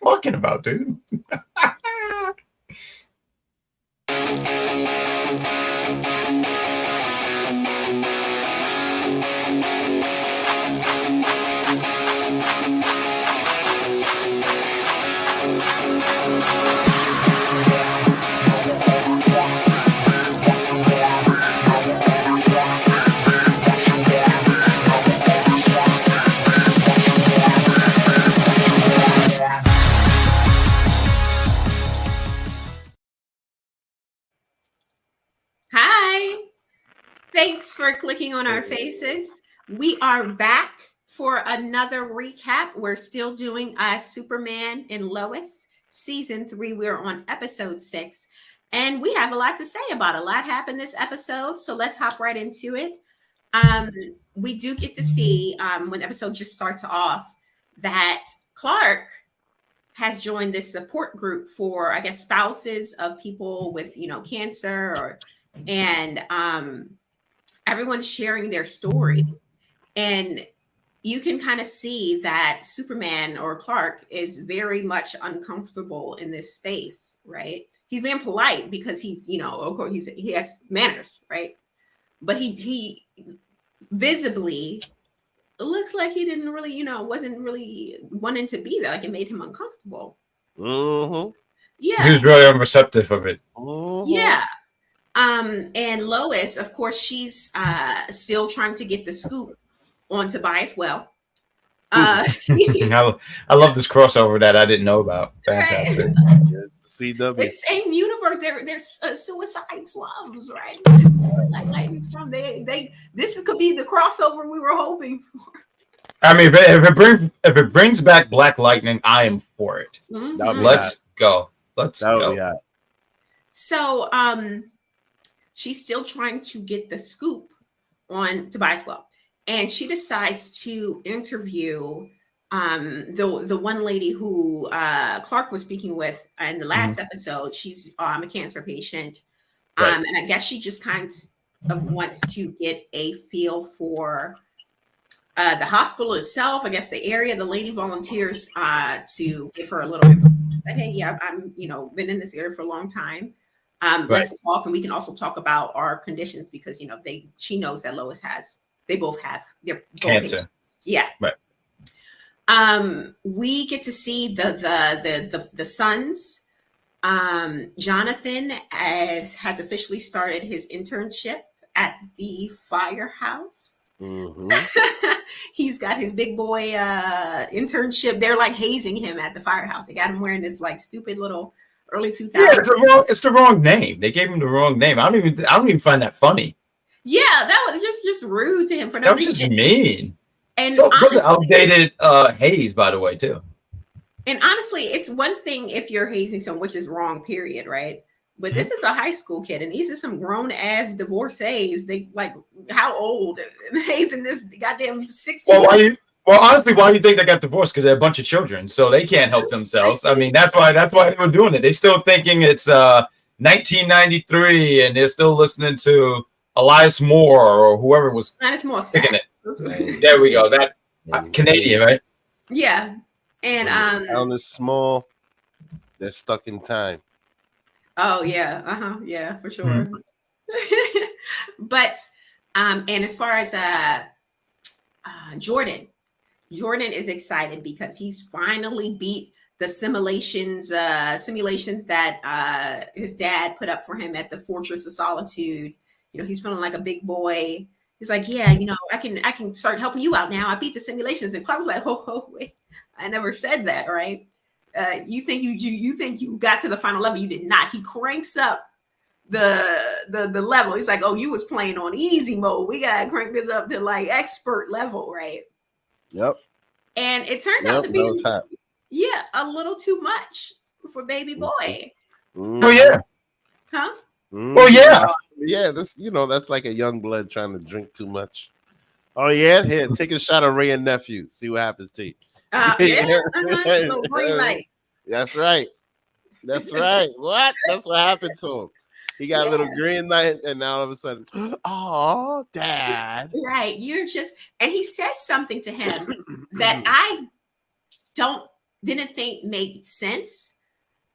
talking about, dude? Hi. Thanks for clicking on our faces. We are back for another recap. We're still doing Superman and Lois, season 3. We're on episode 6. And we have a lot to say about it. A lot happened this episode. So let's hop right into it. We do get to see when the episode just starts off that Clark has joined this support group for, I guess, spouses of people with, cancer and everyone's sharing their story. And you can kind of see that Superman or Clark is very much uncomfortable in this space, right? He's being polite because he's, of course, he has manners, right? But he visibly looks like he didn't really, wasn't really wanting to be there. Like it made him uncomfortable. Mm-hmm. Yeah. He was really unreceptive of it. Mm-hmm. Yeah. And Lois, of course, she's still trying to get the scoop on Tobias. Well, I love this crossover that I didn't know about. Fantastic. Right. CW. The same universe. There's suicide slums, right? This could be the crossover we were hoping for. I mean, if it brings back Black Lightning, I am for it. Mm-hmm. Let's go. Let's go. Yeah. So, she's still trying to get the scoop on Tobias Well, and she decides to interview the one lady who Clark was speaking with in the last episode. She's a cancer patient, and I guess she just kind of wants to get a feel for the hospital itself. I guess the area. The lady volunteers to give her a little information. Say, hey, yeah, I'm been in this area for a long time. Let's talk, and we can also talk about our conditions because she knows that Lois they both have their cancer. Patients. Yeah. Right. We get to see the sons. Jonathan has officially started his internship at the firehouse. Mm-hmm. He's got his big boy internship. They're like hazing him at the firehouse. They got him wearing this like stupid little early 2000s. Yeah, it's the wrong name. They gave him the wrong name. I don't even find that funny. Yeah, that was just rude to him for no That was reason. just mean. And so the outdated haze, by the way, too. And honestly, it's one thing if you're hazing someone, which is wrong, period, right? But this is a high school kid, and these are some grown ass divorcees. They like how old hazing this goddamn 16. Well, honestly, why do you think they got divorced? Because they're a bunch of children, so they can't help themselves. I mean, that's why they were doing it. They're still thinking it's 1993, and they're still listening to Elias Moore or whoever was picking it. There we go. That Canadian, right? Yeah, and town is small. They're stuck in time. Oh yeah, yeah, for sure. Mm-hmm. But and as far as Jordan is excited because he's finally beat the simulations that his dad put up for him at the Fortress of Solitude. He's feeling like a big boy. He's like, yeah, I can start helping you out now. I beat the simulations. And Clark was like, oh wait, I never said that, right? You think you got to the final level? You did not. He cranks up the level. He's like, oh, you was playing on easy mode. We gotta crank this up to like expert level, right? Yep. And it turns out to be a little too much for baby boy. Oh yeah. Huh? Oh yeah. Yeah, that's like a young blood trying to drink too much. Oh yeah, here, take a shot of Ray and Nephew. See what happens to you. Little green light. That's right. What? That's what happened to him. He got a little green light, and now all of a sudden, oh, Dad. Right. And he says something to him that I don't didn't think made sense.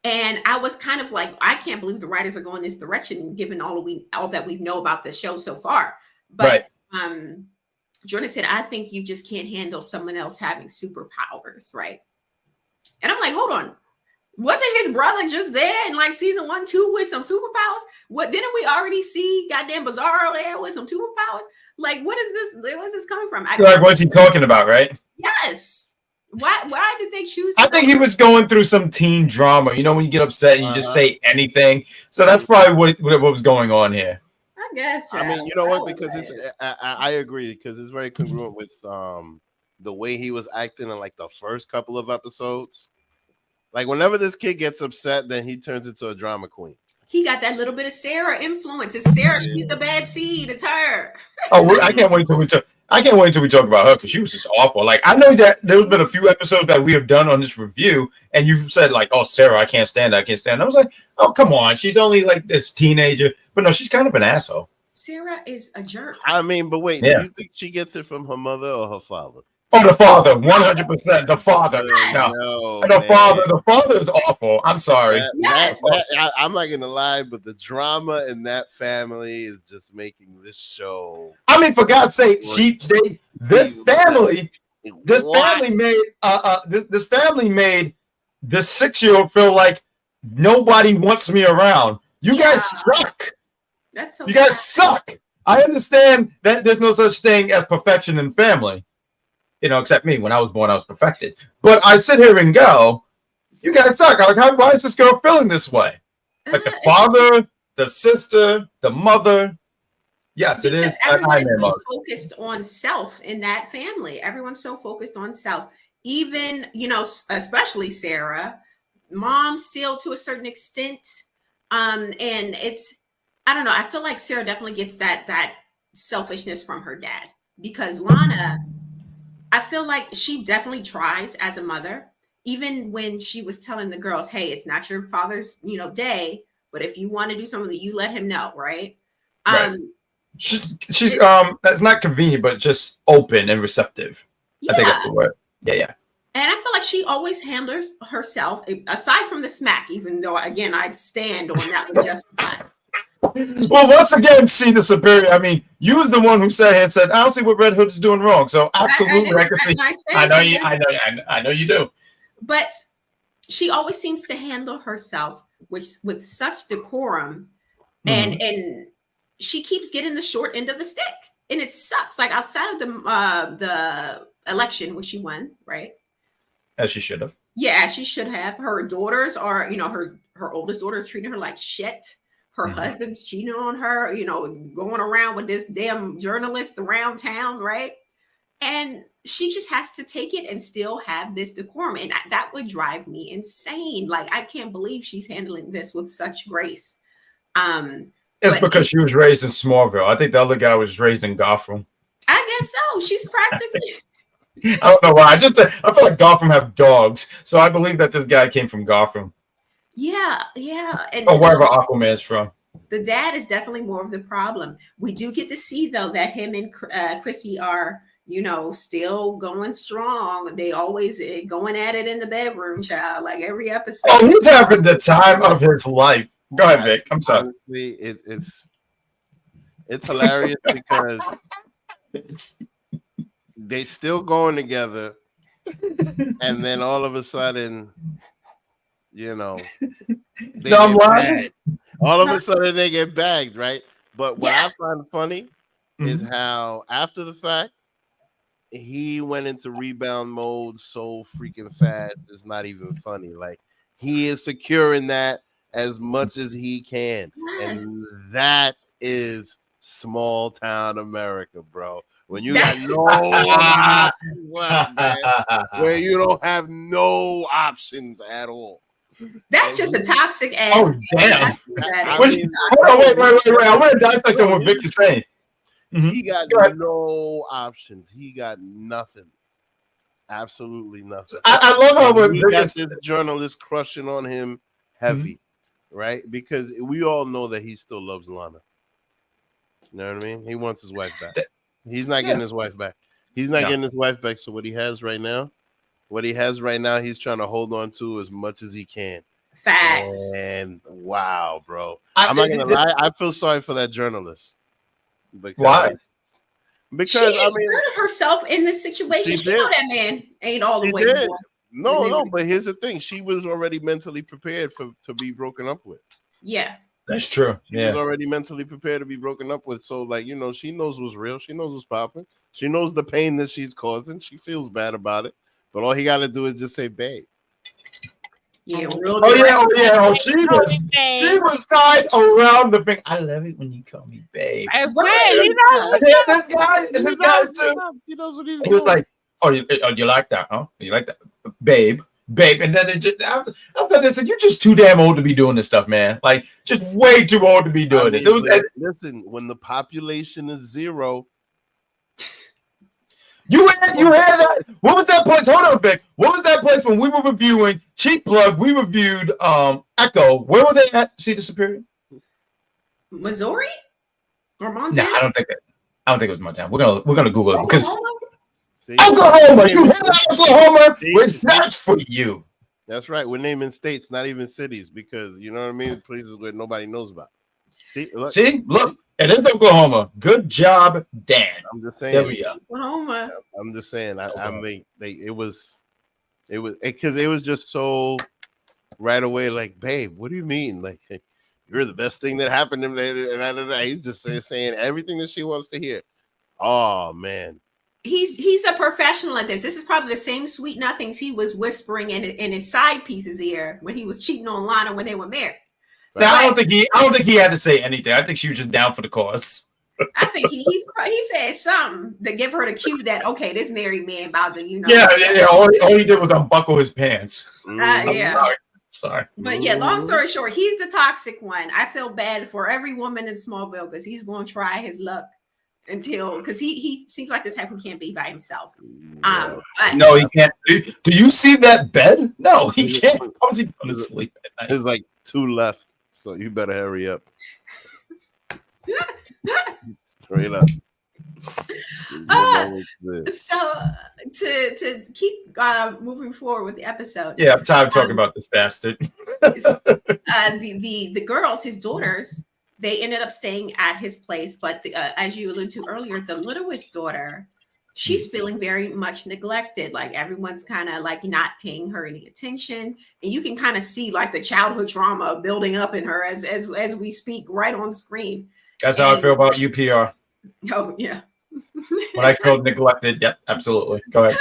And I was kind of like, I can't believe the writers are going this direction, given all that we know about the show so far. But Jordan said, I think you just can't handle someone else having superpowers, right? And I'm like, hold on. Wasn't his brother just there in like season 1, 2 with some superpowers? What didn't we already see goddamn Bizarro there with some superpowers? Like, what is this? Where is this coming from? Like, what's he talking about, right? Yes. Why did they choose? I think he was going through some teen drama. You know, when you get upset and you just say anything. So that's probably what was going on here. I guess. I mean, you know what? Because I agree, because it's very congruent with the way he was acting in like the first couple of episodes. Like whenever this kid gets upset, then he turns into a drama queen. He got that little bit of Sarah influence. It's Sarah. She's the bad seed. It's her. Oh, I can't wait till we talk about her, because she was just awful. Like, I know that there's been a few episodes that we have done on this review, and you've said like, "Oh, Sarah, I can't stand her. I can't stand her." I was like, "Oh, come on, she's only like this teenager," but no, she's kind of an asshole. Sarah is a jerk. I mean, but wait, do you think she gets it from her mother or her father? Oh, the father, 100%. The father. No, the father is awful. I'm sorry. I'm not gonna lie, but the drama in that family is just making this show. I mean, for God's sake, this family made this 6-year-old feel like nobody wants me around. You guys suck. That's so. You guys suck. I understand that there's no such thing as perfection in family. You know, except me. When I was born, I was perfected. But I sit here and go, you guys suck. I'm like, why is this girl feeling this way? Like the father, the sister, the mother. Yes, because it is. Everyone is so focused on self in that family. Everyone's so focused on self. Even, you know, especially Sarah. Mom still to a certain extent. And it's, I don't know. I feel like Sarah definitely gets that selfishness from her dad, because Lana, I feel like she definitely tries as a mother, even when she was telling the girls, "Hey, it's not your father's, day, but if you want to do something, you let him know," right? She's that's not convenient, but just open and receptive. Yeah. I think that's the word. Yeah. And I feel like she always handles herself, aside from the smack, even though, again, I stand on that was justified. Well, once again, see the superior. I mean, you was the one who sat here and said, "I don't see what Red Hood is doing wrong." So absolutely, I can see. I know you do. But she always seems to handle herself with such decorum, and she keeps getting the short end of the stick, and it sucks. Like outside of the election, which she won, right? As she should have. Yeah, she should have. Her daughters are, her oldest daughter is treating her like shit. Her husband's cheating on her, going around with this damn journalist around town, right? And she just has to take it and still have this decorum. And that would drive me insane. Like, I can't believe she's handling this with such grace. It's because she was raised in Smallville. I think the other guy was raised in Gotham. I guess so. She's practically... I don't know why. I feel like Gotham have dogs. So I believe that this guy came from Gotham. Yeah. And or wherever Aquaman's from. The dad is definitely more of the problem. We do get to see, though, that him and Chrissy are, still going strong. They always going at it in the bedroom, child, like every episode. Oh, he's having the time of his life. Go ahead, Vic. I'm sorry. Honestly, it's hilarious because they still going together, and then all of a sudden, all of a sudden they get bagged, right? But what I find funny is how after the fact he went into rebound mode so freaking fast. It's not even funny. Like, he is securing that as much as he can, and that is small town America, bro. When you got no options left, man, where you don't have no options at all. That's just a toxic ass. Oh, damn. Wait. I want to dissect on what Vic is saying. He got no options. He got nothing. Absolutely nothing. I love how he got this journalist crushing on him heavy, right? Because we all know that he still loves Lana. You know what I mean? He wants his wife back. He's not getting his wife back. He's not getting his wife back. So what he has right now What he has right now, he's trying to hold on to as much as he can. Facts. And wow, bro. I'm not gonna lie, I feel sorry for that journalist. Why? Because she inserted herself in this situation. She know that man ain't all the way born. No, but here's the thing. She was already mentally prepared to be broken up with. Yeah. That's true. She was already mentally prepared to be broken up with. So, like, she knows what's real. She knows what's popping. She knows the pain that she's causing. She feels bad about it. But all he got to do is just say, babe. Yeah. Oh, she was tied around the thing. I love it when you call me babe. I said, this guy too. He knows what he's doing. He doing. was like, oh, you like that, huh? You like that, babe? And then it just after they said, you're just too damn old to be doing this stuff, man. Like, just way too old to be doing this. It was listen, when the population is 0. You had that. What was that place? Hold on, Vic. What was that place when we were reviewing Cheap Plug? We reviewed Echo. Where were they at? See the Superior? Missouri or Montana? Nah, I don't think it was Montana. We're gonna Google it because See? Oklahoma. You hear that, Oklahoma? We're next for you. That's right. We're naming states, not even cities, because you know what I mean. Places where nobody knows about. See, look. It is Oklahoma. Good job, Dan. I'm just saying. There we go. Oklahoma. I'm just saying. I mean, it was because it was just so right away. Like, babe, what do you mean? Like, you're the best thing that happened to me. And he's just saying everything that she wants to hear. Oh man. He's a professional at this. This is probably the same sweet nothings he was whispering in his side piece's ear when he was cheating on Lana when they were married. Now, I don't think he had to say anything. I think she was just down for the cause. I think he said something to give her the cue that okay, this married man about to Yeah. All he did was unbuckle his pants. Yeah. Sorry. But yeah, long story short, he's the toxic one. I feel bad for every woman in Smallville because he's going to try his luck because he seems like this type who can't be by himself. No, he can't. Do you see that bed? No, he can't. How is he going to sleep at night? There's like 2 left. So you better hurry up. Straight up. So to keep moving forward with the episode. Yeah, I'm tired of talking about this bastard. The girls, his daughters, they ended up staying at his place. But as you alluded to earlier, the littlest daughter, she's feeling very much neglected. Like everyone's kind of like not paying her any attention. And you can kind of see like the childhood trauma building up in her as we speak right on screen. That's how I feel about UPR. Oh, yeah. When I feel neglected. Yep, absolutely. Go ahead.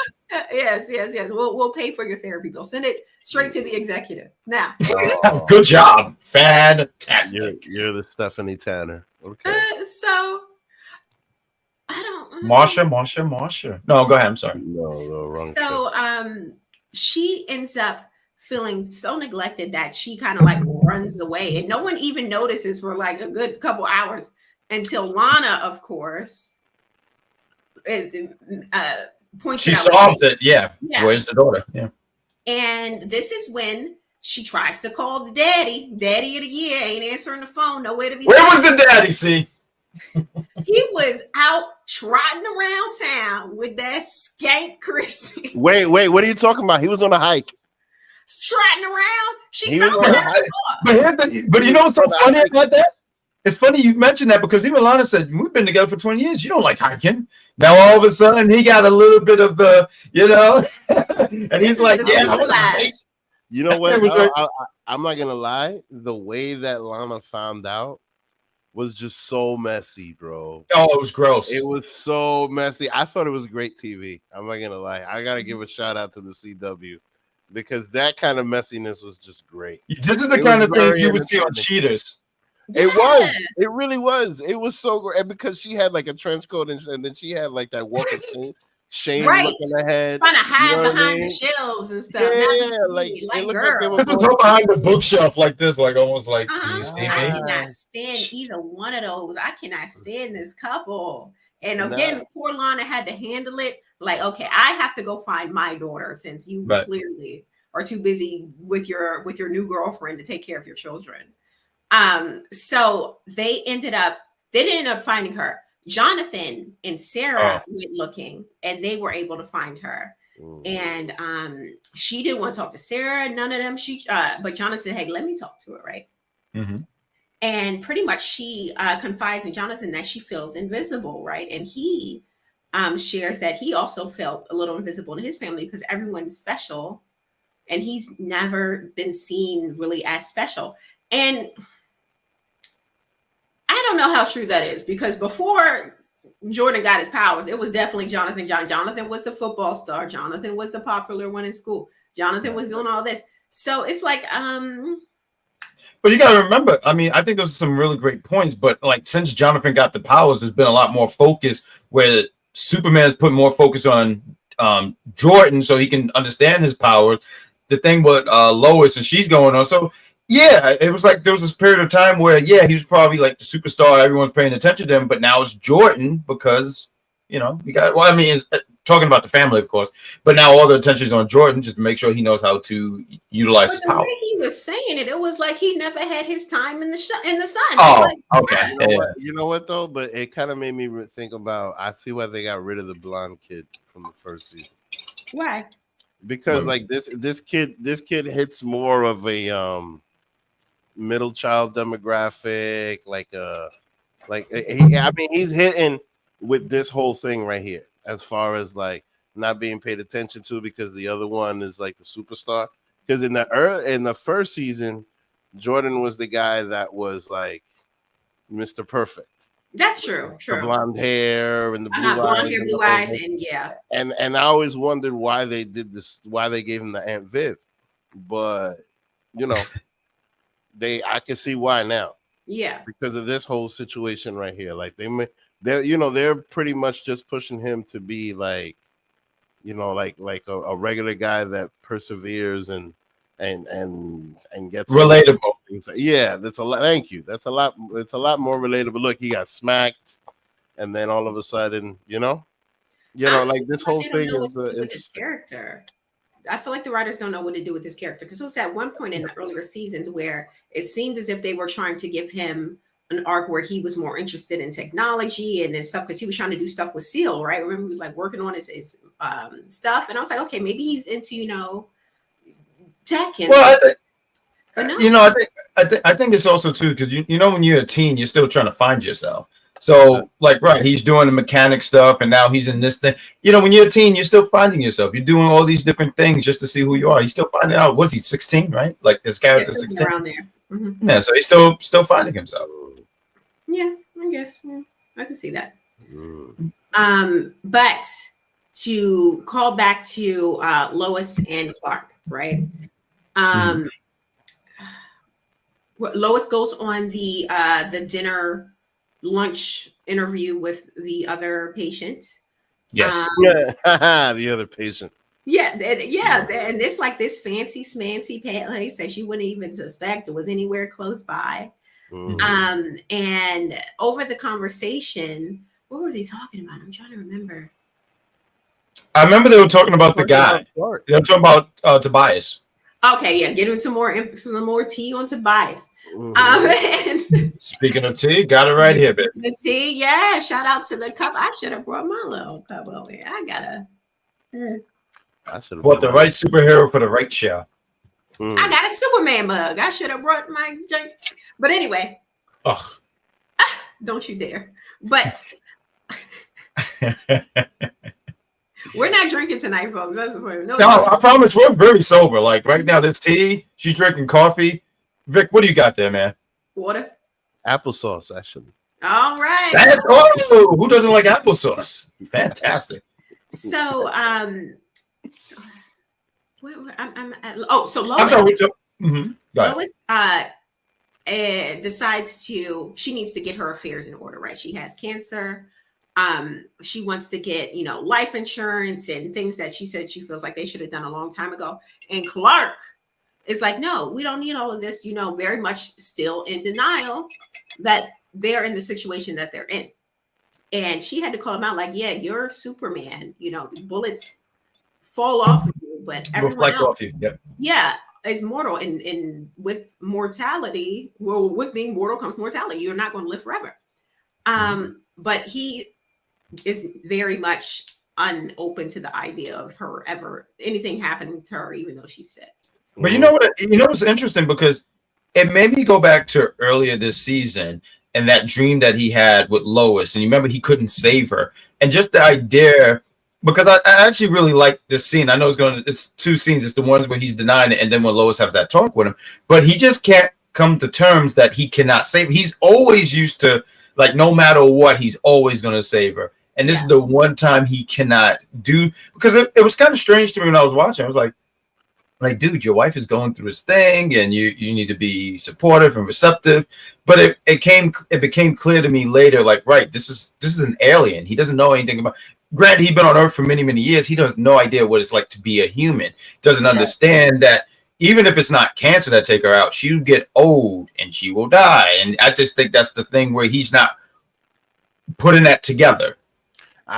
Yes. We'll pay for your therapy bill. Send it straight to the executive. Now. Good job. Fantastic. You're the Stephanie Tanner. Okay. So I don't. Marsha. No, go ahead. I'm sorry. No, wrong. So, she ends up feeling so neglected that she kind of like runs away, and no one even notices for like a good couple hours until Lana, of course, points. She solves it. Yeah. Where's the daughter? Yeah. And this is when she tries to call the daddy of the year, ain't answering the phone, nowhere to be. Where was the daddy? See. He was out trotting around town with that skank Chrissy. Wait, what are you talking about? He was on a hike. Trotting around. She found him. But you know what's so funny about that? It's funny you mentioned that because even Lana said, we've been together for 20 years. You don't like hiking. Now all of a sudden he got a little bit of the, and he's like, yeah. You know what? I'm not going to lie. The way that Lana found out was just so messy, bro. Oh, it was gross. It was so messy. I thought it was great TV. I'm not gonna lie. I gotta give a shout out to the CW because that kind of messiness was just great. This is the kind of thing you would see on Cheaters. It was. It really was. It was so great. And because she had like a trench coat and then she had like that walk of shame right. looking ahead. Trying to hide behind the shelves and stuff. Yeah, like it looked like they were going behind the bookshelf like this, like almost like, do you see me? I cannot stand either one of those. I cannot stand this couple. And again, poor Lana had to handle it. Like, okay, I have to go find my daughter since you clearly are too busy with your new girlfriend to take care of your children. So they ended up finding her. Jonathan and Sarah went looking and they were able to find her. And she didn't want to talk to Sarah, none of them. But Jonathan said, hey, let me talk to her, right? Mm-hmm. And pretty much she confides in Jonathan that she feels invisible, right? And he shares that he also felt a little invisible in his family because everyone's special and he's never been seen really as special. And I don't know how true that is because before Jordan got his powers, it was definitely Jonathan. Jonathan was the football star. Jonathan was the popular one in school. Jonathan was doing all this. So it's like, But you got to remember, I mean, I think those are some really great points. But like since Jonathan got the powers, there's been a lot more focus where Superman has put more focus on Jordan so he can understand his powers. The thing with Lois and she's going on. So yeah, it was like there was this period of time where he was probably like the superstar. Everyone's paying attention to him, but now it's Jordan because you got. Well, I mean, it's talking about the family, of course, but now all the attention is on Jordan just to make sure he knows how to utilize his power. The way he was saying it, it was like he never had his time in the sun. Oh, like, okay. You know what though? But it kind of made me think about. I see why they got rid of the blonde kid from the first season. Why? Because like this kid hits more of a middle child demographic. I mean, he's hitting with this whole thing right here, as far as like not being paid attention to because the other one is like the superstar. Because in the first season, Jordan was the guy that was like Mr. Perfect. That's true. The blonde hair and the blonde hair, blue eyes, and yeah. And I always wondered why they did this, why they gave him the Aunt Viv, but I can see why now. Yeah, because of this whole situation right here. Like they're pretty much just pushing him to be like, like a regular guy that perseveres and gets relatable. Yeah, that's a lot. Thank you. That's a lot. It's a lot more relatable. Look, he got smacked, and then all of a sudden, like this whole thing is interesting. Character. I feel like the writers don't know what to do with this character because it was at one point in the earlier seasons where it seemed as if they were trying to give him an arc where he was more interested in technology and stuff because he was trying to do stuff with Seal, right? Remember, he was like working on his stuff, and I was like, okay, maybe he's into tech. And I think it's also too because when you're a teen, you're still trying to find yourself. So he's doing the mechanic stuff, and now he's in this thing. When you're a teen, you're still finding yourself. You're doing all these different things just to see who you are. He's still finding out. Was he 16? Right? Like his character's 16. Around there. Mm-hmm. Yeah, so he's still finding himself. Yeah, I guess I can see that. But to call back to Lois and Clark, right? Lois goes on the dinner lunch interview with the other patient. Yes. The other patient. Yeah, and it's like this fancy smancy place that she wouldn't even suspect was anywhere close by. And over the conversation, what were they talking about? I'm trying to remember. I remember they were talking about the guy. They were talking about Tobias. Okay, yeah, get into some more tea on Tobias. Speaking of tea, got it right here, baby. The tea, yeah. Shout out to the cup. I should have brought my little cup over here. I should have brought the right superhero for the right show. I got a Superman mug. I should have brought my junk. But anyway. Don't you dare. But we're not drinking tonight, folks. That's the point. No, I promise we're very sober. Like right now, there's tea. She's drinking coffee. Vic, what do you got there, man? Water. Applesauce, actually. All right. Who doesn't like applesauce? Fantastic. So, so Lois decides she needs to get her affairs in order, right? She has cancer. She wants to get, life insurance and things that she said she feels like they should have done a long time ago. And Clark is like, no, we don't need all of this, very much still in denial that they're in the situation that they're in. And she had to call him out like, yeah, you're Superman, bullets fall off of you, but everyone else, off you. Yep. Yeah, is mortal. And with mortality, with being mortal comes mortality. You're not going to live forever. But he is very much unopen to the idea of her ever anything happening to her, even though she's sick. But you know what? You know what's interesting, because it made me go back to earlier this season and that dream that he had with Lois, and you remember he couldn't save her, and just the idea. Because I actually really like this scene. I know it's two scenes. It's the ones where he's denying it, and then when Lois have that talk with him. But he just can't come to terms that he cannot save. He's always used to, like, no matter what, he's always going to save her. And this is the one time he cannot do, because it was kind of strange to me when I was watching. I was like, dude, your wife is going through this thing, and you need to be supportive and receptive. But it became clear to me later, like, right, this is an alien. He doesn't know anything about. Granted, he's been on Earth for many, many years. He has no idea what it's like to be a human. Doesn't understand that even if it's not cancer that take her out, she'll get old and she will die. And I just think that's the thing where he's not putting that together.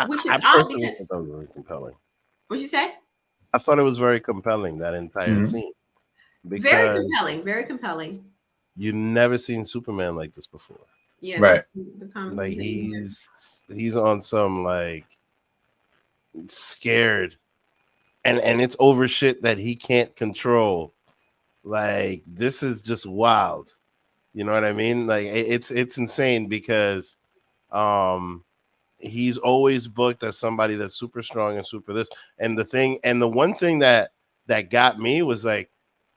Which is odd because that was very compelling. What'd you say? I thought it was very compelling, that entire scene. Very compelling. Very compelling. You never seen Superman like this before. Yeah, right. Like he's on some like scared, and it's over shit that he can't control. Like, this is just wild. You know what I mean? Like, it's insane because he's always booked as somebody that's super strong and super this. And the one thing that got me was like,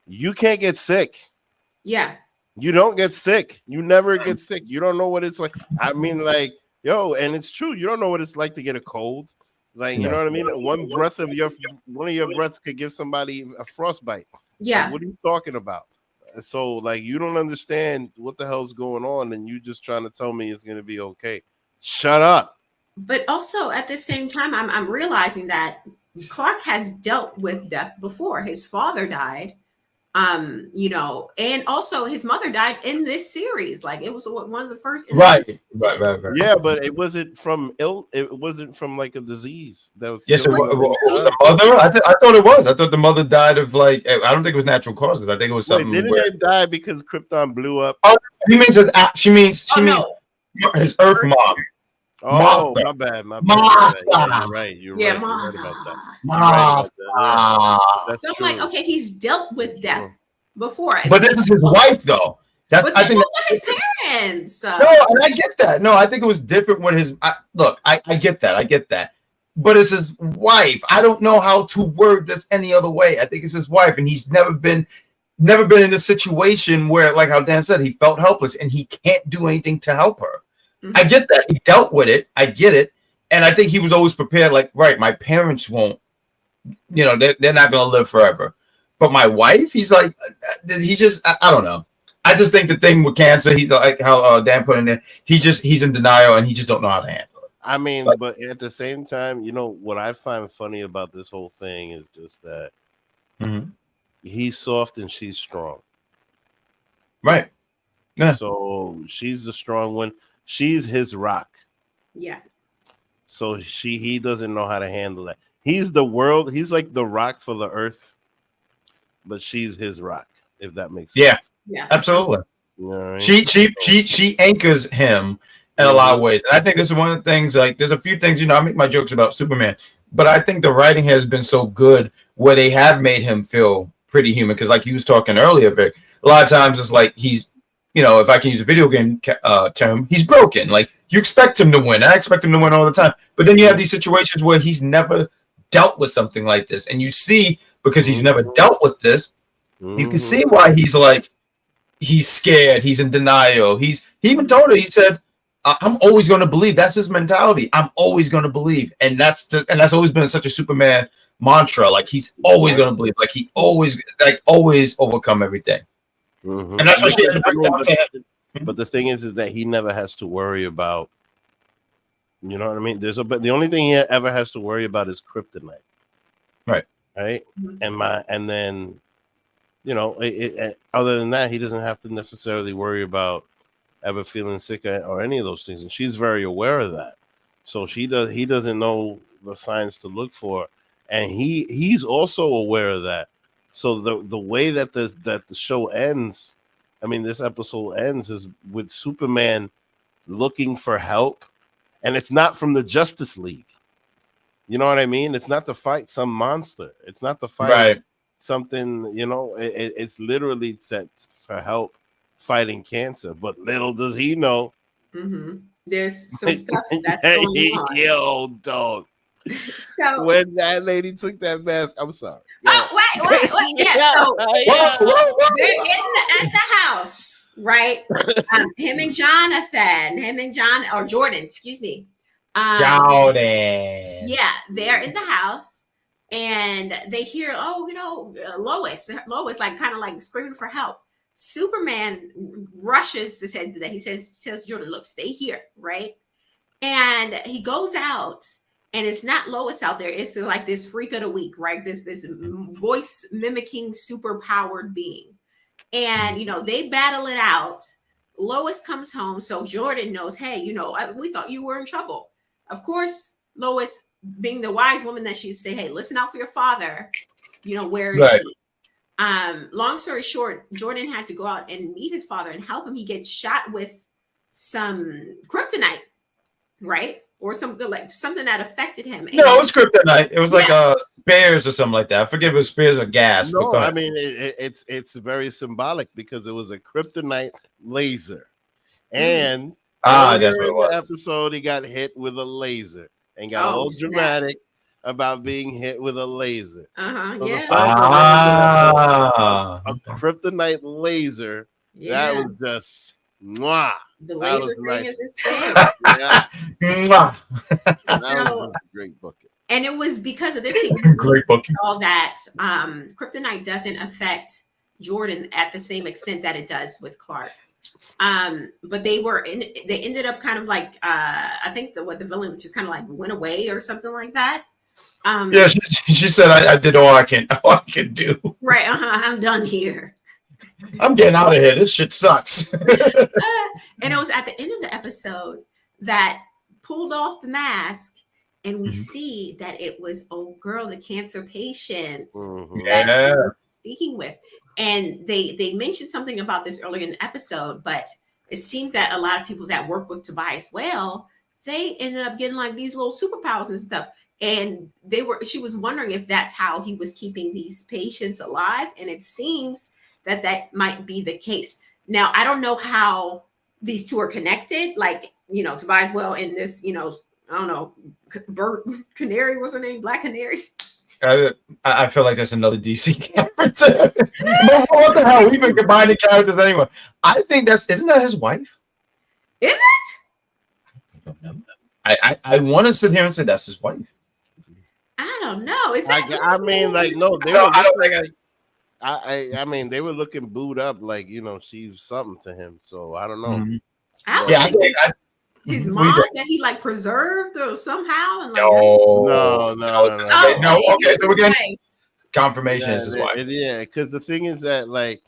you can't get sick. Yeah. You don't get sick. You never get sick. You don't know what it's like. I mean, like, yo, and it's true. You don't know what it's like to get a cold. Like, you know what I mean? One of your breaths could give somebody a frostbite. Yeah. Like, what are you talking about? So, like, you don't understand what the hell's going on, and you just trying to tell me it's gonna be okay. Shut up. But also at the same time, I'm realizing that Clark has dealt with death before. His father died. And also his mother died in this series. Like, it was one of the first. Right. Yeah, but it wasn't from it wasn't from like a disease that was. Yes, the mother. I thought it was. I thought the mother died of, like, I don't think it was natural causes. I think it was something. Didn't they die because Krypton blew up? Oh, she means his Earth mom. Oh, Martha. my bad. Martha. Yeah, you're right. You're right. Martha. You're right about that. Martha. That's So I'm true. like, okay, he's dealt with death before. But this is his wife, though. I think those are his parents. No, and I get that. No, I think it was different when his. I get that. I get that. But it's his wife. I don't know how to word this any other way. I think it's his wife, and he's never been in a situation where, like how Dan said, he felt helpless and he can't do anything to help her. Mm-hmm. I get that. He dealt with it. I get it. And I think he was always prepared, like, right, my parents won't, they're not going to live forever. But my wife, he's like, he just, I don't know. I just think the thing with cancer, he's like how Dan put in there, he's in denial and he just don't know how to handle it. I mean, but at the same time, what I find funny about this whole thing is just that he's soft and she's strong. Right. Yeah. So she's the strong one. She's his rock. Yeah. So he doesn't know how to handle that. He's the world. He's like the rock for the earth, but she's his rock, if that makes sense. Yeah. Absolutely. You know what I mean? She anchors him in a lot of ways. And I think this is one of the things, like, there's a few things, I make my jokes about Superman, but I think the writing has been so good where they have made him feel pretty human. Because, like you was talking earlier, Vic, a lot of times it's like he's, if I can use a video game term, he's broken. Like, you expect him to win. I expect him to win all the time. But then you have these situations where he's never dealt with something like this. And you see, because he's never dealt with this, you can see why he's like, he's scared. He's in denial. He even told her, he said, I'm always going to believe. That's his mentality. I'm always going to believe. And that's always been such a Superman mantra. Like, he's always going to believe. Like, he always overcome everything. And that's what she had to bring down to him. But the thing is that he never has to worry about, you know what I mean? But the only thing he ever has to worry about is kryptonite. Right. And then, other than that, he doesn't have to necessarily worry about ever feeling sick or any of those things. And she's very aware of that. So he doesn't know the signs to look for. And he's also aware of that. So the way that the show ends, this episode ends, is with Superman looking for help, and it's not from the Justice League. You know what I mean? It's not to fight some monster. It's not to fight Right. something, it's literally set for help fighting cancer. But little does he know. There's some stuff that's going on. Yo, dog. So when that lady took that mask, I'm sorry. Oh, wait. Yeah, so Whoa. they're at the house, right? Him and Jordan, excuse me. Jordan. Yeah, they're in the house and they hear, Lois like kind of like screaming for help. Superman rushes to say that he tells Jordan, look, stay here, right? And he goes out. And it's not Lois out there. It's like this freak of the week, right? This voice mimicking super powered being. And, they battle it out. Lois comes home. So Jordan knows, hey, we thought you were in trouble. Of course, Lois, being the wise woman that she's, say, hey, listen out for your father. Where is he? Long story short, Jordan had to go out and meet his father and help him. He gets shot with some kryptonite, right? Or something that affected him. No, it was kryptonite. It was like spears or something like that. I forget if it was spears or gas. No, I mean it's very symbolic because it was a kryptonite laser, and that's what it was. In the episode he got hit with a laser and got all dramatic about being hit with a laser. A kryptonite laser. That was just mwah. The laser thing is his thing. That was a great bucket. And it was because of this great bucket. All that kryptonite doesn't affect Jordan at the same extent that it does with Clark. But they ended up kind of like I think the villain just kind of like went away or something like that. She said I did all I can do. Right, I'm done here. I'm getting out of here. This shit sucks. And it was at the end of the episode that pulled off the mask, and we see that it was old girl, the cancer patient that we were speaking with. And they mentioned something about this earlier in the episode, but it seems that a lot of people that work with Tobias Well, they ended up getting like these little superpowers and stuff. And she was wondering if that's how he was keeping these patients alive. And it seems that might be the case. Now, I don't know how these two are connected. Like, Tobias Well and this, I don't know, Bird Canary, what's her name? Black Canary. I feel like that's another DC character. But what the hell? We've been combining characters anyway. I think isn't that his wife? Is it? I don't know. I want to sit here and say that's his wife. I don't know. Is that? I mean, like, no, they were. I mean, they were looking booed up, like, she's something to him. So I don't know. Mm-hmm. I think his mom that he like preserved or somehow. And like, no. Okay, so we're getting confirmation is his wife. Yeah, because the thing is that, like,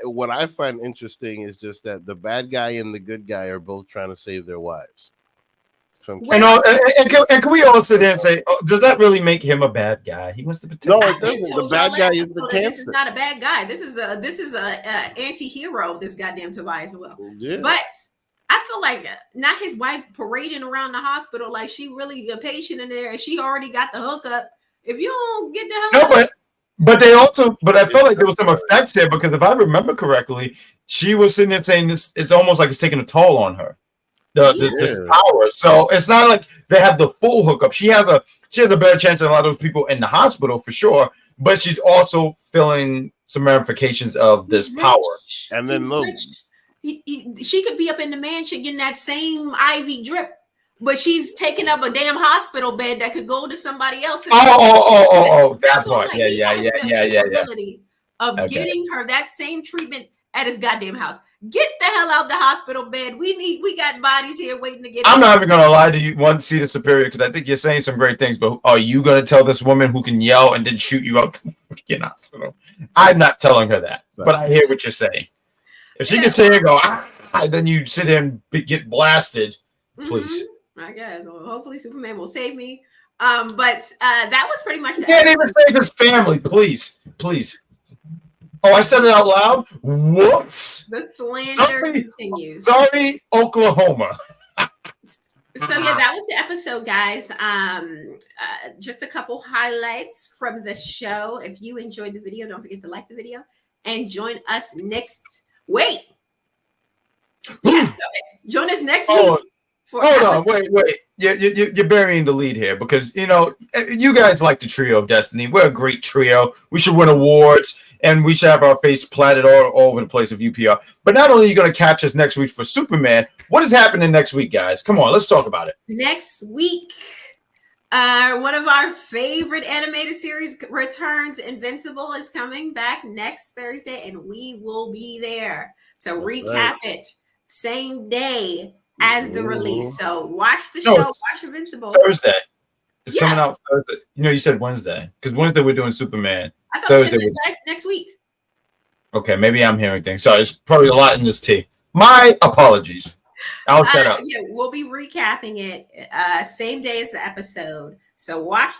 what I find interesting is just that the bad guy and the good guy are both trying to save their wives. And can we all sit here and say, does that really make him a bad guy? He wants to protect. No, it doesn't. The bad guy is the cancer. This is not a bad guy. This is a anti-hero. This goddamn Tobias Well. Yeah. But I feel like not his wife parading around the hospital like she really a patient in there and she already got the hookup. If you don't get the hookup. But I felt like there was some effects here because if I remember correctly, she was sitting there saying this. It's almost like it's taking a toll on her. This power. So it's not like they have the full hookup. She has a better chance than a lot of those people in the hospital for sure. But she's also feeling some ramifications of this power. And then look, she could be up in the mansion getting that same IV drip, but she's taking up a damn hospital bed that could go to somebody else. That's what. Yeah. Of getting her that same treatment at his goddamn house. Get the hell out the hospital bed. We got bodies here waiting to get. I'm not even gonna lie to you. One seat is superior because I think you're saying some great things. But are you gonna tell this woman who can yell and then shoot you out the freaking hospital? I'm not telling her that, but I hear what you're saying. If she can sit here and go, then you sit there and get blasted. Please. I guess. Well, hopefully Superman will save me. But that was pretty much. You can't even save his family. Please. Oh, I said it out loud. Whoops. The slander continues. Sorry, Oklahoma. So yeah, that was the episode, guys. Just a couple highlights from the show. If you enjoyed the video, don't forget to like the video and join us next. Wait, yeah, okay. Join us next Oh, week for hold on, wait. You're burying the lead here because you guys like the Trio of Destiny. We're a great trio. We should win awards and we should have our face platted all over the place with UPR. But not only are you going to catch us next week for Superman, what is happening next week, guys? Come on, let's talk about it. Next week, one of our favorite animated series returns. Invincible is coming back next Thursday, and we will be there to recap it same day as the release. So watch the show, watch Invincible. Thursday. It's coming out Thursday. You said Wednesday because Wednesday we're doing Superman. I thought Thursday next week. Okay, maybe I'm hearing things. Sorry, there's probably a lot in this tea. My apologies. I'll shut up. Yeah, we'll be recapping it same day as the episode. So watch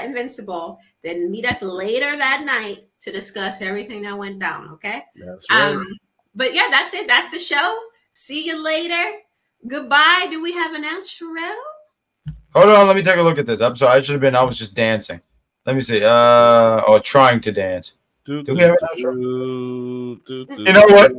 Invincible, then meet us later that night to discuss everything that went down. Okay. That's right. But yeah, that's it. That's the show. See you later. Goodbye. Do we have an outro? Hold on, let me take a look at this. I'm sorry, I was just dancing. Let me see. Or trying to dance. Do we have an outro? You know what?